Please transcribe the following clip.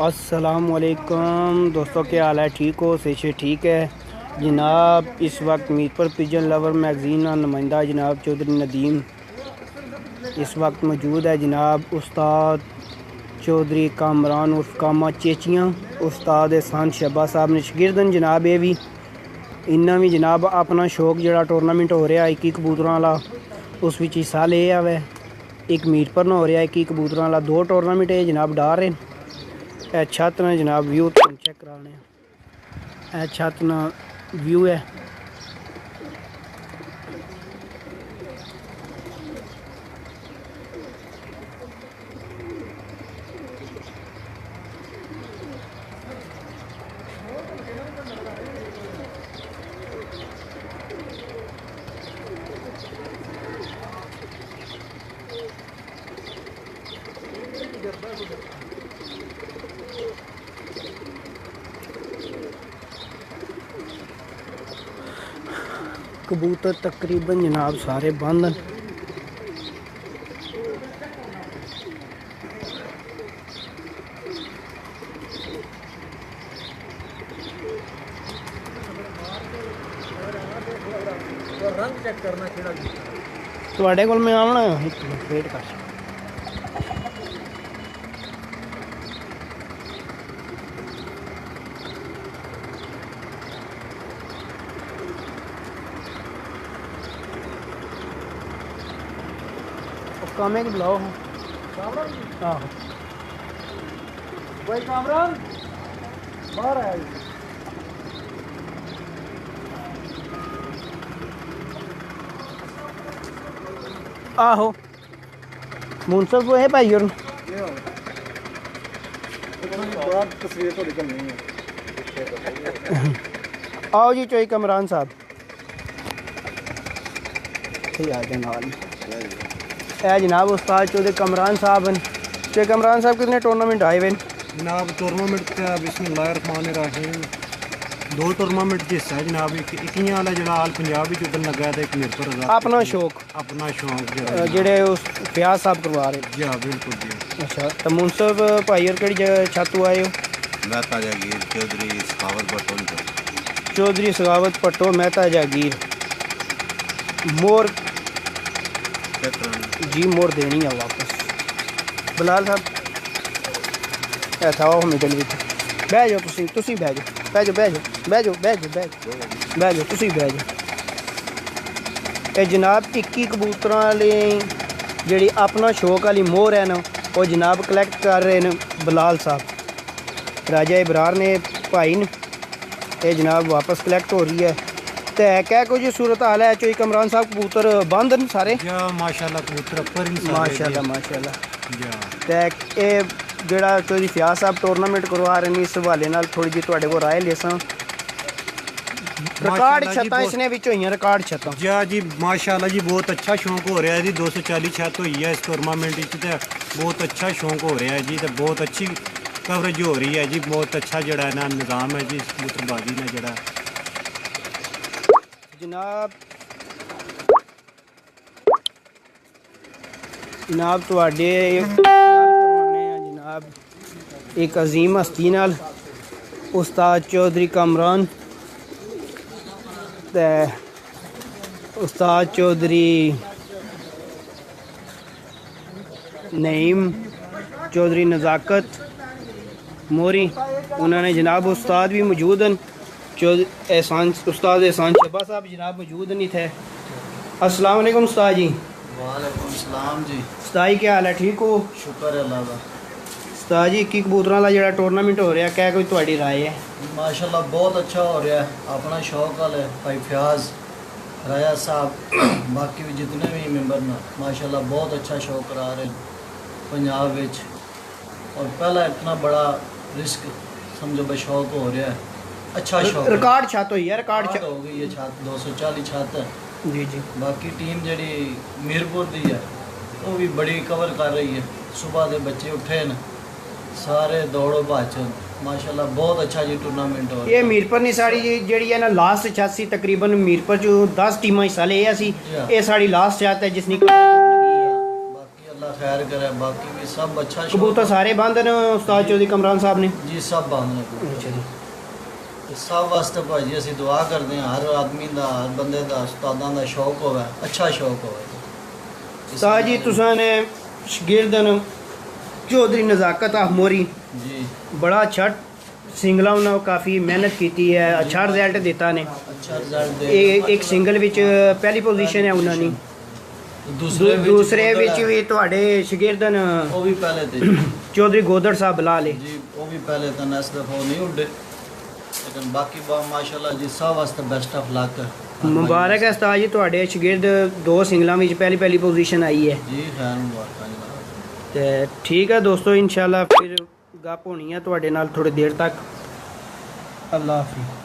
अस्सलामुअलैकुम दोस्तों, क्या हाल है? ठीक हो? सेहत ठीक है जनाब। इस वक्त मीरपुर पिजन लवर मैगज़ीन का नुमाइंदा जनाब चौधरी नदीम इस वक्त मौजूद है जनाब। उस्ताद चौधरी कामरान उर्फ कामा चेचियाँ, उस्ताद एहसान शब्बा साहब ने शगिर्दन जनाब। ये भी इन्ना भी जनाब अपना शौक जो टूरनामेंट हो रहा एक कबूतर वाला उस विच हिस्सा ले आवे। एक मीरपुर न हो रहा एक कबूतर वाला, 2 टूरनामेंट है जनाब डा रहे। छत ने जनाब व्यू चेक कराने। छत ना व्यू है। कबूतर तकरीबन जनाब सारे बंद हैं। रंग चेक करना ਤੁਹਾਡੇ ਕੋਲ ਮੈਂ ਆਉਣਾ ਇੱਕ ਮਿੰਟ ਵੇਟ ਕਰ। कामे की बुलाओ कामरान आहो भाई कामरान बाहर आया जी। आहो मुनसफ है भाई और तस्वीर तो निकल नहीं है। आओ जी चोई कमरान साहब आ नाल है जनाब। उस्ताद चौधरी कमरान साहब हैं। चोई कमरान साहब कितने टूर्नामेंट आए हुए जनाब टूर्नामेंट का बिस्मिल्लाहिर्रहमानिर्रहीम 2 टूर्नामेंट के हिस्सा है जनाब। एक इक्कियां वाला जो आल पंजाब विच उधर लगा था, एक मीरपुर का अपना शौक जेड़े उस फयाज साहब करवा रहे। जी हाँ बिल्कुल जी। अच्छा तो मुनसफ भाई और केड़ी जगह छत तो आए हो? मेहता जागीर चौधरी सखावत भट्टो। चौधरी सखावत भट्टो मेहता जागीर मोर जी मोर देनी है वापस। बिलाल साहब ऐसा हो मिडल विच बह जाओ। तुसी बह जाओ बह जाओ बह जाओ बह जाओ बह जाओ बह जाओ तुसी बह जाओ। ਇਹ जनाब 21 कबूतर वाली जी अपना शौक वाली मोर है ना वो जनाब कलैक्ट कर रहे हैं बिलाल साहब राजा इबरार ने भाई ने। ये जनाब वापस कलैक्ट हो रही है। तो क्या कुछ सूरत हाल है चोई कमरान साहब? कबूतर बंद न सारे माशाल्लाह कबूतर पर माशाल्लाह माशाल्लाह। तो ये जोड़ा चौधरी फयाज साहब टूरनामेंट करवा रहे हैं इस हवाले नाल थोड़ी जी तुहाडे कोल राय लेसां। रिकॉर्ड छत्तां इसने विच होईयां रिकॉर्ड छत्तां जी माशाल्लाह जी। बहुत अच्छा शौक हो रहा है जी। 240 छत हुई है इस टूर्नामेंट तो बहुत अच्छा शौक हो रहा है जी। तो बहुत अच्छी कवरेज हो रही है जी। बहुत अच्छा जड़ा ना निज़ाम है जी कबूतरबाजी ने जड़ा जनाब तुहाडे जनाब एक अजीम हस्ती नाल उस्ताद चौधरी कामरान ते उस्ताद चौधरी नईम चौधरी नज़ाकत मोरी उन्होंने जनाब उस्ताद भी मौजूद हैं। एहसान उस्ताद एहसान शब्बा साहब जनाब मौजूद नहीं थे। अस्सलाम वालेकुम उस्ताद जी। वालेकुम सलाम जी। उस्ताद जी क्या हाल है? ठीक हो? शुक्र है अल्लाह का। उस्ताद जी 21 कबूतरों का जो टूरनामेंट हो रहा क्या कोई तुम्हारी राय है? माशाल्लाह बहुत अच्छा हो रहा है। अपना शौक वाले भाई फयाज राया साहब बाकी भी जितने भी मेंबर ना माशाल्लाह बहुत अच्छा शौक करा रहे पंजाब विच। और पहला इतना बड़ा रिस्क समझो भाई शौक हो रहा है। अच्छा शौक रिकॉर्ड छत हुई है। रिकॉर्ड हो गई है छत 240 छत है जी जी। बाकी टीम जी मीरपुर दी है वो भी बड़ी कवर कर रही है। सुबह के बच्चे उठे न सारे दौड़ो भज माशाल्लाह बहुत अच्छा जी टूर्नामेंट हो। ये मीरपुर ने साड़ी जी है ना लास्ट छत सी तकरीबन मीरपुर जो 10 टीमां हिस्सा ले सी। ये साड़ी लास्ट छत है जिसने बाकी अल्लाह खैर करे बाकी भी सब अच्छा शौक कबूतर सारे बंद ने उस्ताद चौधरी कमरान साहब ने? जी सब बंद ने कबूतर। ते सब वास्ते भाजी ਅਸੀਂ दुआ करते हैं हर आदमी ਦਾ हर ਬੰਦੇ ਦਾ ਉਸਤਾਦਾਂ ਦਾ ਸ਼ੌਕ ਹੋਵੇ अच्छा शौक होवे। उस्ताद जी तुसां ने शागिर्दन चौधरी नज़ाकत मोरी जी बड़ा अच्छा सिंगला उन्होंने काफ़ी मेहनत की है, अच्छा रिजल्ट दिता ने। अच्छा रिजल्ट एक सिंगल विच पहली पोजीशन है उन्होंने, दूसरे विच भी तुहाडे शागिर्दन वो भी पहले थे चौधरी गोदड़ साहब बिलाल है जी, वो भी पहले तो इस दफ़ा वो नहीं उड़े, लेकिन बाकी माशाल्लाह जी सब वास्ते बेस्ट ऑफ लक है। मुबारक है उस्ताद जी, तुहाडे शागिर्द 2 सिंगलों में पहली पोजीशन आई है। जी खैर मुबारक जनाब। तो ठीक है दोस्तों, इंशाल्लाह फिर गप होनी है तुहाडे नाल थोड़ी देर तक। अल्लाह हाफिज़।